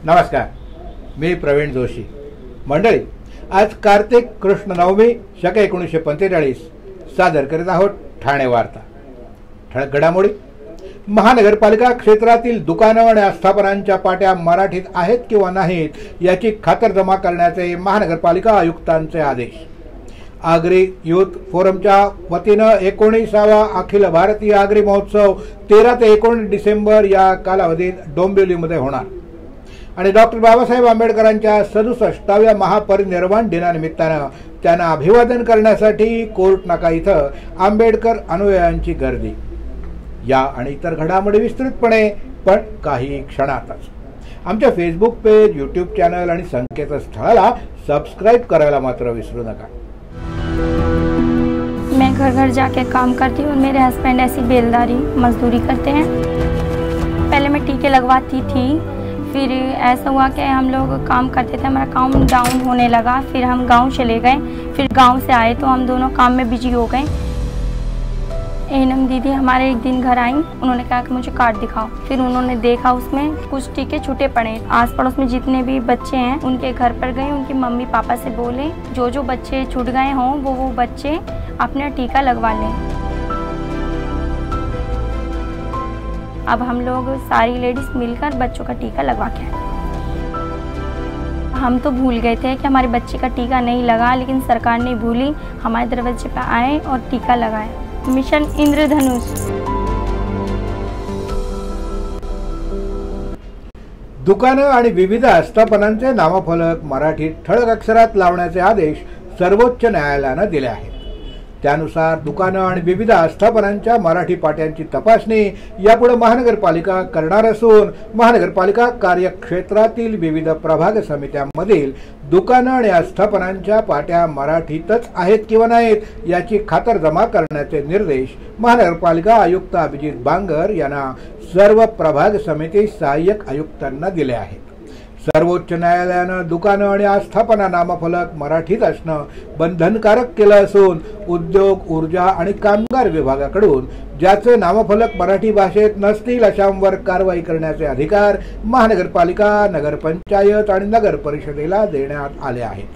नमस्कार, मी प्रवीण जोशी. मंडळी, आज कार्तिक कृष्ण नवमी शके 1945 सादर करीत आहोत ठाणे वार्ता. ठळक घडामोडी. महानगरपालिका क्षेत्रातील दुकानं आणि आस्थापनांच्या पाट्या मराठीत आहेत किंवा नाहीत याची खातरजमा करण्याचे महानगरपालिका आयुक्तांचे आदेश. आगरी युथ फोरमच्या वतीनं 19वा अखिल भारतीय आगरी महोत्सव 13 ते 19 डिसेंबर या कालावधीत डोंबिवलीमध्ये होणार. आणि डॉक्टर बाबासाहेब आंबेडकरांच्या 67व्या महापरिनिर्वाण दिनानिमित्तानं त्यांना अभिवादन करण्यासाठी कोर्ट नाका इथं आंबेडकर अनुयायांची गर्दी. या आणि इतर घडामोडी विस्तृतपणे पण काही क्षणातच. आमच्या फेसबुक पेज, यूट्यूब चॅनल आणि संकेतस्थळाला सबस्क्राइब करायला मात्र विसरू नका. मैं घर घर जाके काम करती हूँ. मेरे हस्बैंड ऐसी बेलदारी मजदूरी करते हैं. पहले मैं टीके लगवाती थी, फिर ऐसा हुआ कि हम लोग काम करते थे, हमारा काम डाउन होने लगा. फिर हम गांव चले गए. फिर गांव से आए तो हम दोनों काम में बिजी हो गए. एनम दीदी हमारे एक दिन घर आई. उन्होंने कहा कि मुझे कार्ड दिखाओ. फिर उन्होंने देखा, उसमें कुछ टीके छूटे पड़े. आस पड़ोस में जितने भी बच्चे हैं उनके घर पर गए. उनकी मम्मी पापा से बोले जो जो बच्चे छूट गए हों वो बच्चे अपना टीका लगवा लें. अब हम लोग सारी लेडीज मिलकर बच्चों का टीका लगवा के आए. हम तो भूल गए थे कि हमारे बच्चे का टीका नहीं लगा, लेकिन सरकार ने भूली, हमारे दरवाजे पर आए और टीका लगाया. मिशन इंद्रधनुष. दुकानं आणि विविध आस्थापनांचे नामफलक मराठीत ठळक अक्षरात लावण्याचे आदेश सर्वोच्च न्यायालयानं दिले आहेत. त्यानुसार दुकानं आणि विविध आस्थापनांच्या मराठी पाट्यांची तपासणी यापुढे महानगरपालिका करणार असून महानगरपालिका कार्यक्षेत्रातील विविध प्रभाग समित्यांमधील दुकानं आणि आस्थापनांच्या पाट्या मराठीतच आहेत किंवा नाहीत याची खातरजमा करण्याचे निर्देश महानगरपालिका आयुक्त अभिजित बांगर यांना सर्व प्रभाग समिती सहाय्यक आयुक्तांना दिले आहेत. सर्वोच्च न्यायालयानं दुकानं आणि आस्थापना नामफलक मराठीत असणं बंधनकारक केलं असून उद्योग, ऊर्जा आणि कामगार विभागाकडून ज्याचे नामफलक मराठी भाषेत नसतील अशांवर कारवाई करण्याचे अधिकार महानगरपालिका, नगरपंचायत आणि नगर परिषदेला देण्यात आले आहेत.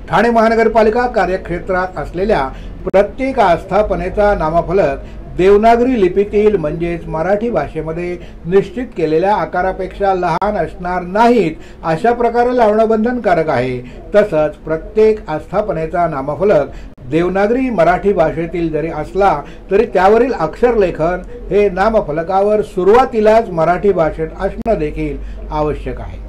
ठाणे महानगरपालिका कार्यक्षेत्रात असलेल्या प्रत्येक आस्थापनेचा नामफलक देवनागरी लिपीतील म्हणजेच मराठी भाषेमध्ये निश्चित केलेल्या आकारापेक्षा लहान असणार नाहीत अशा प्रकारे लावणं बंधनकारक आहे. तसंच प्रत्येक आस्थापनेचा नामफलक देवनागरी मराठी भाषेतील जरी असला तरी त्यावरील अक्षरलेखन हे नामफलकावर सुरुवातीलाच मराठी भाषेत असणं देखील आवश्यक आहे.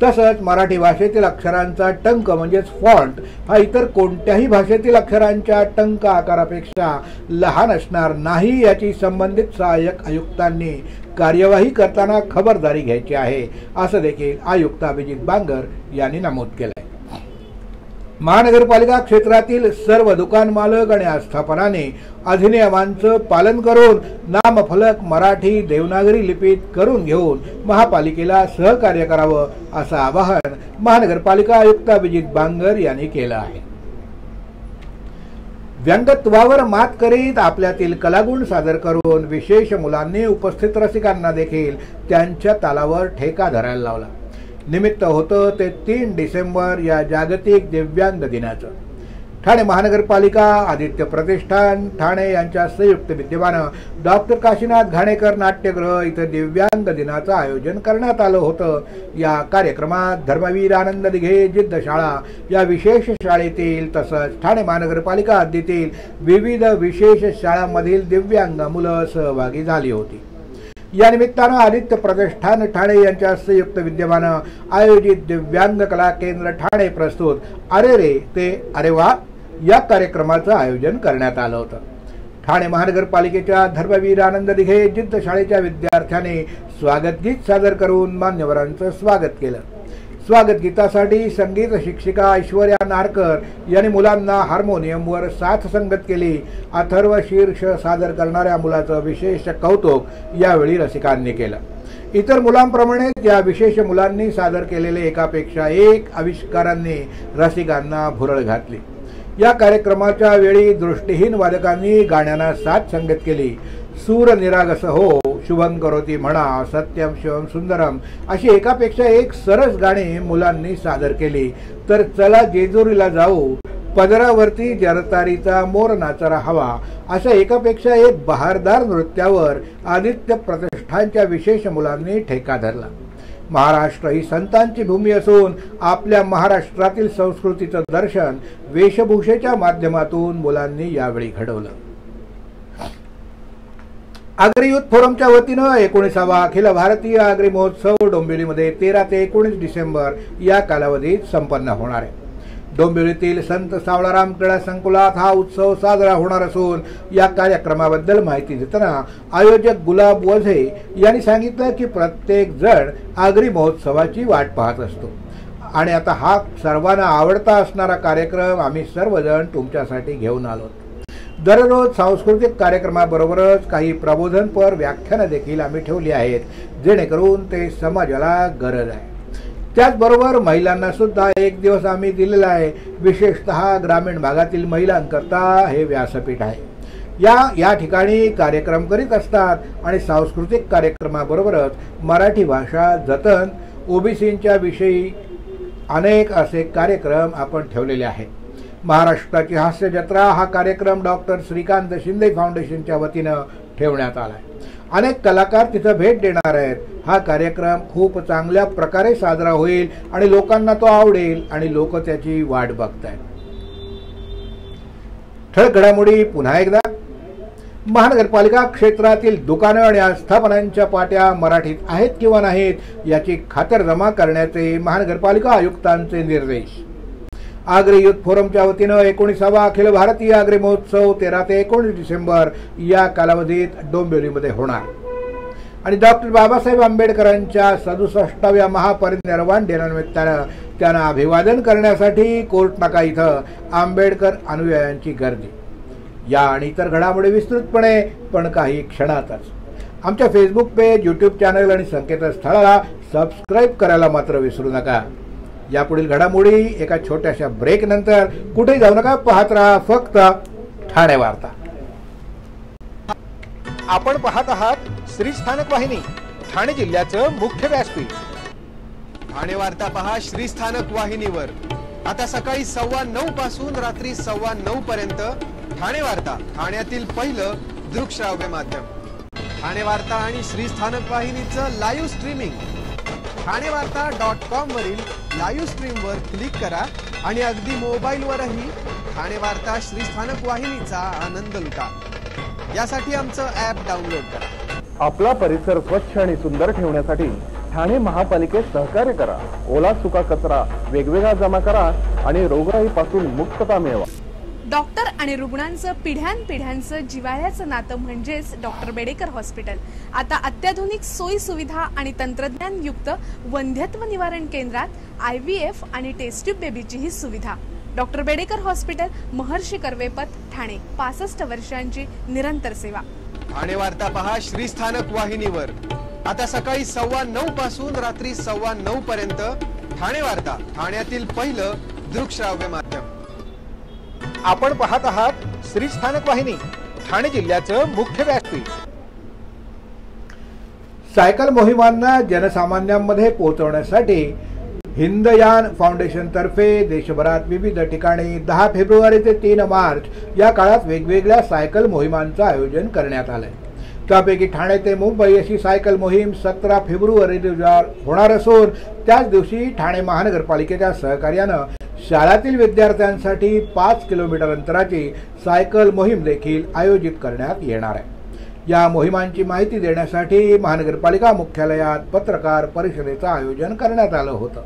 तसंच मराठी भाषेतील अक्षरांचा टंक म्हणजेच फॉन्ट हा इतर कोणत्याही भाषेतील अक्षरांच्या टंक आकारापेक्षा लहान असणार नाही याची संबंधित सहाय्यक आयुक्तांनी कार्यवाही करताना खबरदारी घ्यायची आहे, असं देखील आयुक्त अभिजित बांगर यांनी नमूद केलं. महानगरपालिका क्षेत्रातील सर्व दुकान मालक आणि आस्थापनाने अधिनियमांचं पालन करून नामफलक मराठी देवनागरी लिपीत करून घेऊन महापालिकेला सहकार्य करावं असं आवाहन महानगरपालिका आयुक्त अभिजित बांगर यांनी केलं आहे. व्यंगत्वावर मात करीत आपल्यातील कलागुण सादर करून विशेष मुलांनी उपस्थित रसिकांना देखील त्यांच्या तालावर ठेका धरायला लावला. निमित्त होतं ते 3 डिसेंबर या जागतिक दिव्यांग दिनाचं. ठाणे महानगरपालिका, आदित्य प्रतिष्ठान ठाणे यांच्या संयुक्त विद्यमानं डॉक्टर काशीनाथ घाणेकर नाट्यगृह इथं दिव्यांग दिनाचं आयोजन करण्यात आलं होतं. या कार्यक्रमात धर्मवीर आनंद दिघे जिद्द शाळा या विशेष शाळेतील तसंच ठाणे महानगरपालिका हद्दीतील विविध विशेष शाळांमधील दिव्यांग मुलं सहभागी झाली होती. या निमित्तानं आदित्य प्रतिष्ठान ठाणे यांच्या संयुक्त विद्यमानं आयोजित दिव्यांग कला केंद्र ठाणे प्रस्तुत अरे रे ते अरे वा या कार्यक्रमाचं आयोजन करण्यात आलं होतं. ठाणे महानगरपालिकेच्या धर्मवीर आनंद दिघे जिद्द शाळेच्या विद्यार्थ्यांनी स्वागत गीत सादर करून मान्यवरांचं स्वागत केलं. स्वागत गीतासाठी संगीत शिक्षिका ऐश्वर्या नारकर यांनी मुलांना हार्मोनियमवर साथ संगत केली. अथर्व शीर्ष सादर करणाऱ्या मुलाचं विशेष कौतुक यावेळी रसिकांनी केलं. इतर मुलांप्रमाणे या विशेष मुलांनी सादर केलेले एकापेक्षा एक आविष्कारांनी रसिकांना भुरळ घातली. या कार्यक्रमाच्या वेळी दृष्टिहीन वादकांनी गाण्यांना साथ संगत केली. सूर निरागस हो, शुभं करोती म्हणा, सत्यम शिवम सुंदरम अशी एकापेक्षा एक सरस गाणी मुलांनी सादर केली. तर चला जेजुरीला जाऊ, पदरावरती जरतारीचा मोर नाचरा हवा अशा एकापेक्षा एक बहारदार नृत्यावर आदित्य प्रतिष्ठानच्या विशेष मुलांनी ठेका धरला. महाराष्ट्र ही संतांची भूमी असून आपल्या महाराष्ट्रातील संस्कृतीचं दर्शन वेशभूषेच्या माध्यमातून मुलांनी यावेळी घडवलं. आगरी युथ फोरमच्या वतीनं 19वा अखिल भारतीय आगरी महोत्सव डोंबिवलीमध्ये 13 ते 19 डिसेंबर या कालावधीत संपन्न होणार आहे. डोंबिवलीतील संत सावळाराम क्रीडा संकुलात हा उत्सव साजरा होणार असून या कार्यक्रमाबद्दल माहिती देताना आयोजक गुलाब वझे यांनी सांगितलं की प्रत्येक जण आगरी महोत्सवाची वाट पाहत असतो आणि आता हा सर्वांना आवडता असणारा कार्यक्रम आम्ही सर्वजण तुमच्यासाठी घेऊन आलो. दररोज सांस्कृतिक कार्यक्रमाबरोबरच काही प्रबोधनपर व्याख्यानं देखील आम्ही ठेवली आहेत, जेणेकरून ते समाजाला गरज आहे. त्याचबरोबर महिलांना सुद्धा एक दिवस आम्ही दिलेला आहे. विशेषतः ग्रामीण भागातील महिलांकरता हे व्यासपीठ आहे. या ठिकाणी कार्यक्रम करीत असतात आणि सांस्कृतिक कार्यक्रमाबरोबरच मराठी भाषा जतन, ओबीसींच्या विषयी अनेक असे कार्यक्रम आपण ठेवलेले आहेत. महाराष्ट्राची हास्य जत्रा हा कार्यक्रम डॉक्टर श्रीकांत शिंदे फाउंडेशनच्या वतीनं ठेवण्यात आला आहे. अनेक कलाकार तिथं भेट देणार आहेत. हा कार्यक्रम खूप चांगल्या प्रकारे साजरा होईल आणि लोकांना तो आवडेल आणि लोक त्याची वाट बघतायत. ठळक घडामोडी पुन्हा एकदा. महानगरपालिका क्षेत्रातील दुकानं आणि आस्थापनांच्या पाट्या मराठीत आहेत किंवा नाहीत याची खातरजमा करण्याचे महानगरपालिका आयुक्तांचे निर्देश. आगरी युथ फोरमच्या वतीनं 19वा अखिल भारतीय आगरी महोत्सव 13 ते 19 डिसेंबर या कालावधीत डोंबिवलीमध्ये होणार आणि डॉक्टर बाबासाहेब आंबेडकरांच्या 67व्या महापरिनिर्वाण दिनानिमित्तानं त्यांना अभिवादन करण्यासाठी कोर्ट नाका इथं आंबेडकर अनुयायांची गर्दी. या आणि इतर घडामोडी विस्तृतपणे पण काही क्षणातच आमच्या फेसबुक पेज, यूट्यूब चॅनल आणि संकेतस्थळाला सबस्क्राईब करायला मात्र विसरू नका. यापुढील घडामोडी एका छोट्याशा ब्रेक नंतर कुठे जाऊ नका, पाहत राहा फक्त ठाणे वार्ता. आपण पाहत आहात श्री स्थानक वाहिनी, ठाणे जिल्ह्याचं मुख्य व्यासपीठ. ठाणे वार्ता पहा श्री स्थानक वाहिनीवर. आता सकाळी 9:15 पासून रात्री 9:15 पर्यंत ठाणे वार्ता, ठाण्यातील पहिलं दृकश्राव्य माध्यम. ठाणे वार्ता आणि श्री स्थानक वाहिनीचं लाईव्ह स्ट्रीमिंग ठाणेवार्ता.com वरील लाईव्ह स्ट्रीमवर क्लिक करा आणि अगदी मोबाईलवरही ठाणे वार्ता श्री स्थानक वाहिनीचा आनंद लुटा. यासाठी आमचं ॲप डाउनलोड करा. आपला परिसर स्वच्छ आणि सुंदर ठेवण्यासाठी ठाणे महापालिकेत सहकार्य करा. ओला सुका कचरा वेगवेगळा जमा करा आणि रोगराईपासून मुक्तता मिळवा. डॉक्टर आणि रुग्णांचं पिढ्यानपिढ्यांचं जिव्हाळ्याचं नातं म्हणजेच डॉक्टर बेडेकर हॉस्पिटल. आता अत्याधुनिक सोयी सुविधा आणि तंत्रज्ञान युक्त वंध्यत्व निवारण केंद्रात IVF आणि टेस्ट ट्यूब बेबीची ही सुविधा. डॉक्टर बेडेकर हॉस्पिटल, महर्षी कर्वेपथ, ठाणे. 65 वर्षांची निरंतर सेवा. ठाणे वार्ता पहा श्री स्थानक वाहिनीवर. आता सकाळी 9:15 पासून रात्री 9:15 पर्यंत ठाणे वार्ता, ठाण्यातील पहिलं दृकश्राव्य माध्यम. आपण पाहत आहात श्री स्थानक वाहिनी, ठाणे जिल्ह्याचं मुख्य व्यासपीठ. सायकल मोहिमांना जनसामान्यांमध्ये पोहोचवण्यासाठी हिंदयान फाउंडेशन तर्फे देशभरात विविध ठिकाणी 10 फेब्रुवारी ते 3 मार्च या काळात वेगवेगळ्या सायकल मोहिमांचं आयोजन करण्यात आलंय. त्यापैकी ठाणे ते मुंबई अशी सायकल मोहीम 17 फेब्रुवारी रोजी होणार असून त्याच दिवशी ठाणे महानगरपालिकेच्या सहकार्यानं शाळातील विद्यार्थ्यांसाठी 5 किलोमीटर अंतराची सायकल मोहीम देखील आयोजित करण्यात येणार आहे. या मोहिमांची माहिती देण्यासाठी महानगरपालिका मुख्यालयात पत्रकार परिषदेचं आयोजन करण्यात आलं होतं.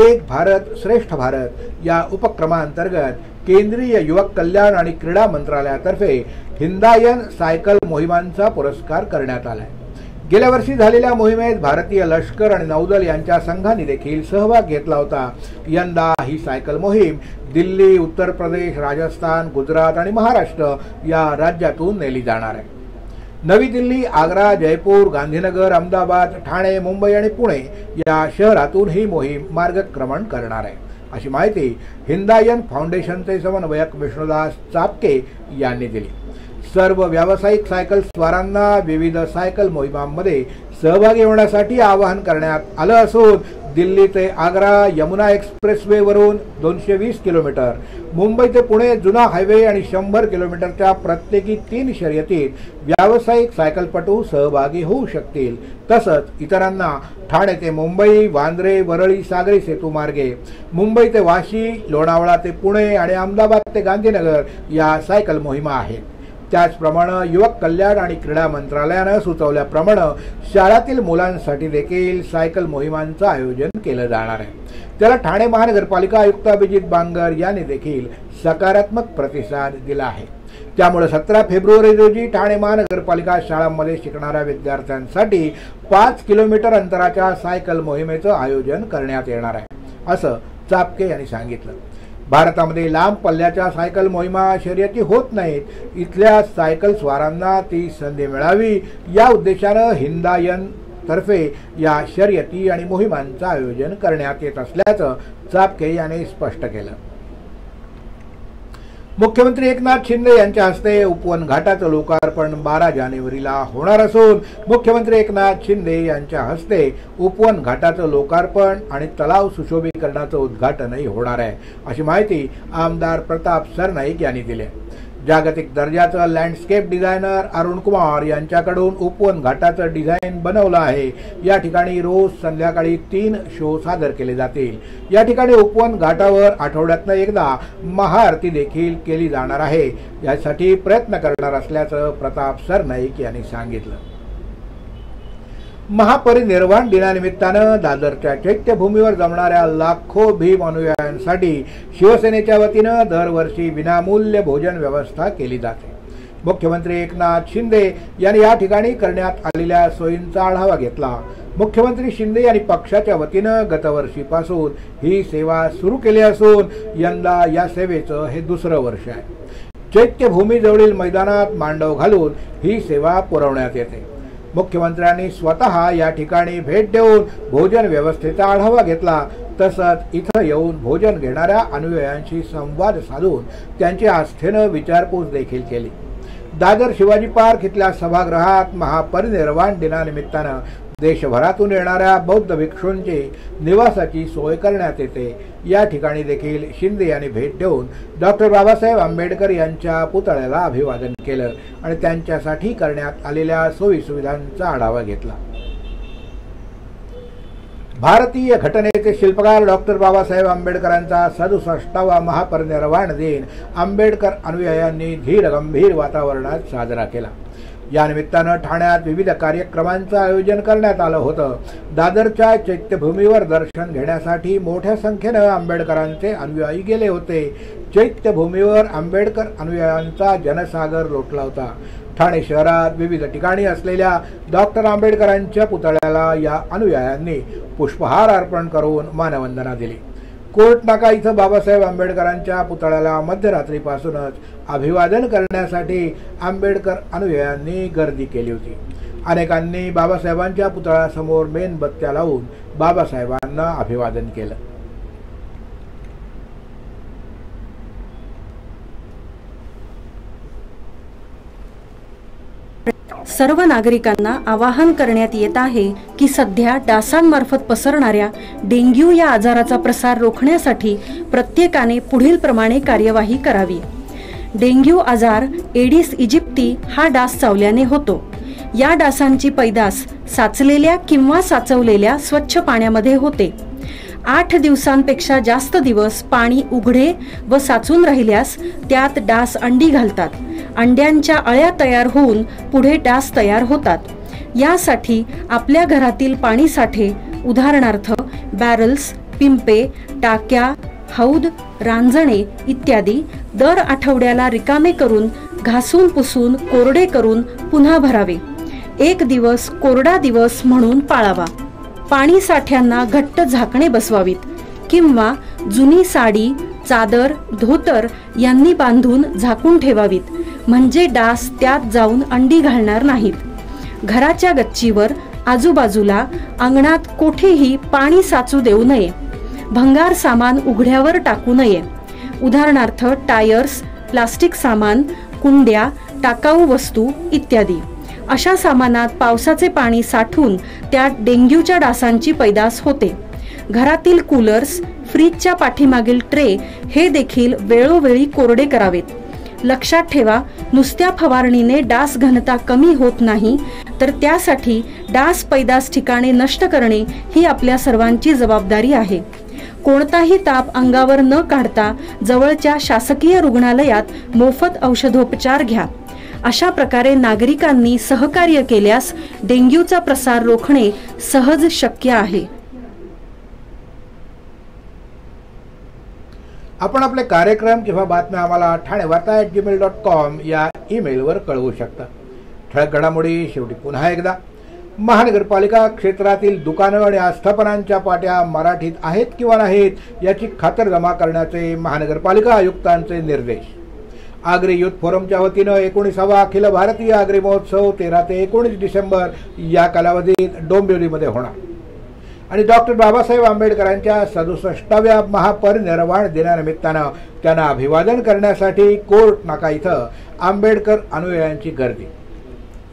एक भारत श्रेष्ठ भारत या उपक्रमांतर्गत केंद्रीय युवक कल्याण आणि क्रीडा मंत्रालयातर्फे हिंदायन सायकल मोहिमांचा पुरस्कार करण्यात आलाय. गेल्या वर्षी झालेल्या मोहिमेत भारतीय लष्कर आणि नौदल यांच्या संघांनी देखील सहभाग घेतला होता. यंदा ही सायकल मोहीम दिल्ली, उत्तर प्रदेश, राजस्थान, गुजरात आणि महाराष्ट्र या राज्यातून नेली जाणार आहे. नवी दिल्ली, आग्रा, जयपूर, गांधीनगर, अहमदाबाद, ठाणे, मुंबई आणि पुणे या शहरातून ही मोहीम मार्गक्रमण करणार आहे, अशी माहिती हिंदायन फाउंडेशनचे समन्वयक विष्णुदास चापके यांनी दिली. सर्व व्यावसायिक सायकल स्वारांना विविध सायकल मोहिमांमध्ये सहभागी होण्यासाठी आवाहन करण्यात आलं असून दिल्ली ते आग्रा यमुना एक्सप्रेसवे वरून 220 किलोमीटर, मुंबई ते पुणे जुना हायवे आणि 100 किलोमीटरच्या प्रत्येकी 3 शर्यतीत व्यावसायिक सायकलपटू सहभागी होऊ शकतील। तसंच इतरांना ठाणे ते मुंबई, वांद्रे, वरळी, सागरी सेतू मार्गे, मुंबई ते वाशी, लोणावळा ते पुणे आणि अहमदाबाद ते गांधीनगर या सायकल मोहिमा आहेत। त्याचप्रमाणे युवक कल्याण आणि क्रीडा मंत्रालयाने सुचवल्याप्रमाणे शाळातील मुलांसाठी देखील सायकल मोहिमांचं आयोजन केलं जाणार आहे। त्याला ठाणे महानगरपालिका आयुक्त अभिजित बांगर यांनी देखील सकारात्मक प्रतिसाद दिला आहे। त्यामुळे 17 फेब्रुवारी रोजी ठाणे महानगरपालिका शाळांमध्ये शिकणाऱ्या विद्यार्थ्यांसाठी 5 किलोमीटर अंतराच्या सायकल मोहिमेचं आयोजन करण्यात येणार आहे, असं चापके यांनी सांगितलं। भारतामध्ये लांब पल्ल्याच्या सायकल मोहिमा शर्यती होत नाहीत, इथल्या सायकल स्वारांना ती संधी मिळावी या उद्देशानं हिंदायन तर्फे या शर्यती आणि मोहिमांचं आयोजन करण्यात येत असल्याचं चापके यांनी स्पष्ट केलं। मुख्यमंत्री एकनाथ शिंदे यांच्या हस्ते उपवन घाटाचं लोकार्पण 12 जानेवारीला होणार असून मुख्यमंत्री एकनाथ शिंदे यांच्या हस्ते उपवन घाटाचं लोकार्पण आणि तलाव सुशोभीकरणाचं उद्घाटनही होणार आहे, अशी माहिती आमदार प्रताप सरनाईक यांनी दिली। जागतिक दर्जाचं लँडस्केप डिझायनर अरुण कुमार यांच्याकडून उपवन घाटाचं डिझाईन बनवलं आहे। या ठिकाणी रोज संध्याकाळी 3 शो सादर केले जातील। या ठिकाणी उपवन घाटावर आठवड्यातनं एकदा महाआरती देखील केली जाणार आहे। यासाठी प्रयत्न करणार असल्याचं प्रताप सरनाईक यांनी सांगितलं। महापरिनिर्वाण दिनानिमित्तानं दादरच्या चैत्यभूमीवर जमणाऱ्या लाखो भीम अनुयायांसाठी शिवसेनेच्या वतीनं दरवर्षी विनामूल्य भोजन व्यवस्था केली जाते। मुख्यमंत्री एकनाथ शिंदे यांनी या ठिकाणी करण्यात आलेल्या सोयींचा आढावा घेतला। मुख्यमंत्री शिंदे यांनी पक्षाच्या वतीनं गतवर्षीपासून ही सेवा सुरू केली असून यंदा या सेवेचं हे दुसरं वर्ष आहे। चैत्यभूमीजवळील मैदानात मांडव घालून ही सेवा पुरवण्यात येते। मुख्यमंत्र्यांनी स्वतः या ठिकाणी भेट देऊन भोजन व्यवस्थेचा आढावा घेतला। तसंच इथं येऊन भोजन घेणाऱ्या अनुयायांशी संवाद साधून त्यांची आस्थेनं विचारपूस देखील केली। दादर शिवाजी पार्क इथल्या सभागृहात महापरिनिर्वाण दिनानिमित्तानं देशभरातून येणाऱ्या बौद्ध भिक्षूंची निवासाची सोय करण्यात येते। या ठिकाणी देखील शिंदे यांनी भेट देऊन डॉक्टर बाबासाहेब आंबेडकर यांच्या पुतळ्याला अभिवादन केलं आणि त्यांच्यासाठी करण्यात आलेल्या सोयीसुविधांचा आढावा घेतला। भारतीय घटनेचे शिल्पकार डॉक्टर बाबासाहेब आंबेडकरांचा 67वा महापरिनिर्वाण दिन आंबेडकर अनुयायांनी धीर गंभीर वातावरणात साजरा केला। या निमित्तानं ठाण्यात विविध कार्यक्रमांचं आयोजन करण्यात आलं होतं। दादरच्या चैत्यभूमीवर दर्शन घेण्यासाठी मोठ्या संख्येनं आंबेडकरांचे अनुयायी गेले होते। चैत्यभूमीवर आंबेडकर अनुयायांचा जनसागर लोटला होता। ठाणे शहरात विविध ठिकाणी असलेल्या डॉक्टर आंबेडकरांच्या पुतळ्याला या अनुयायांनी पुष्पहार अर्पण करून मानवंदना दिली। कोर्ट नाका इथं बाबासाहेब आंबेडकरांच्या पुतळ्याला मध्यरात्रीपासूनच अभिवादन करण्यासाठी आंबेडकर अनुयायांनी गर्दी केली होती। अनेकांनी बाबासाहेबांच्या पुतळ्यासमोर मेणबत्त्या लावून बाबासाहेबांना अभिवादन केलं। सर्व नागरिकांना आवाहन करण्यात येत आहे की सध्या डासांमार्फत पसरणाऱ्या डेंग्यू या आजाराचा प्रसार रोखण्यासाठी प्रत्येकाने पुढील प्रमाणे कार्यवाही करावी। डेंग्यू आजार एडिस इजिप्ती हा डास चावल्याने होतो। या डासांची पैदास साचलेल्या किंवा साचवलेल्या स्वच्छ पाण्यामध्ये होते। 8 दिवसांपेक्षा जास्त दिवस पाणी उघडे व साचून राहिल्यास त्यात डास अंडी घालतात। अंड्यांच्या अळ्या तयार होऊन पुढे डास तयार होतात। यासाठी आपल्या घरातील पाणी साठे उदाहरणार्थ बॅरल्स, पिंपे, टाक्या, हौद, रांजणे इत्यादी दर आठवड्याला रिकामे करून घासून पुसून कोरडे करून पुन्हा भरावे। 1 दिवस कोरडा दिवस म्हणून पाळावा। पाणी साठ्यांना घट्ट झाकणे बसवावीत किंवा जुनी साडी, चादर, धोतर यांनी बांधून झाकून ठेवावीत, म्हणजे डास त्यात जाऊन अंडी घालणार नाहीत। घराच्या गच्चीवर, आजूबाजूला, अंगणात कोठेही पाणी साचू देऊ नये। भंगार सामान उघड्यावर टाकू नये। उदाहरणार्थ टायर्स, प्लास्टिक सामान, कुंड्या, टाकाऊ वस्तू इत्यादी अशा सामानात पावसाचे पाणी साठून त्यात डेंग्यूच्या डासांची पैदास होते. घरातील कूलर्स, फ्रीजच्या पाठीमागील ट्रे हे देखील वेळोवेळी कोरडे करावेत. लक्षात ठेवा, नुसत्या फवारणीने डास घनता कमी होत नाही, तर त्यासाठी डास पैदास ठिकाणे नष्ट करणे ही आपल्या सर्वांची जबाबदारी आहे. कोणताही ताप अंगावर न काढता जवळच्या शासकीय रुग्णालयात मोफत औषधोपचार घ्या. अशा प्रकारे नागरिकांनी सहकार्य केल्यास डेंग्यूचा प्रसार रोखणे सहज शक्य आहे. आपण आपले कार्यक्रम किंवा बातम्या आम्हाला ठाणेवार्ता@gmail.com या ईमेलवर कळवू शकता. ठळक घडामोडी शेवटी पुन्हा एकदा. महानगरपालिका क्षेत्रातील दुकानं आणि आस्थापनांच्या पाट्या मराठीत आहेत किंवा नाहीत याची खातरजमा करण्याचे महानगरपालिका आयुक्तांचे निर्देश. आग्री युथ फोरमच्या वतीनं 19वा अखिल भारतीय आग्री महोत्सव 13 ते 19 डिसेंबर या कालावधीत डोंबिवलीमध्ये होणार आणि डॉक्टर बाबासाहेब आंबेडकरांच्या 67व्या महापरिनिर्वाण दिनानिमित्तानं त्यांना अभिवादन करण्यासाठी कोर्ट नाका इथं आंबेडकर अनुयायांची गर्दी.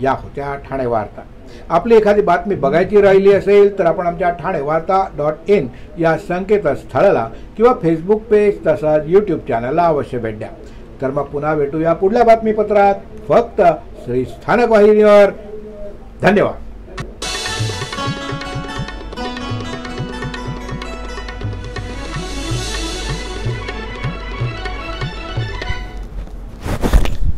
या होत्या ठाणे वार्ता. आपली एखादी बातमी बघायची राहिली असेल तर आपण आमच्या ठाणेवार्ता.in या संकेतस्थळाला किंवा फेसबुक पेज तसंच यूट्यूब चॅनलला अवश्य भेट द्या. तर मग पुन्हा भेटूया पुढल्या बातमीपत्रात फक्त श्री स्थानक वाहिनीवर. धन्यवाद.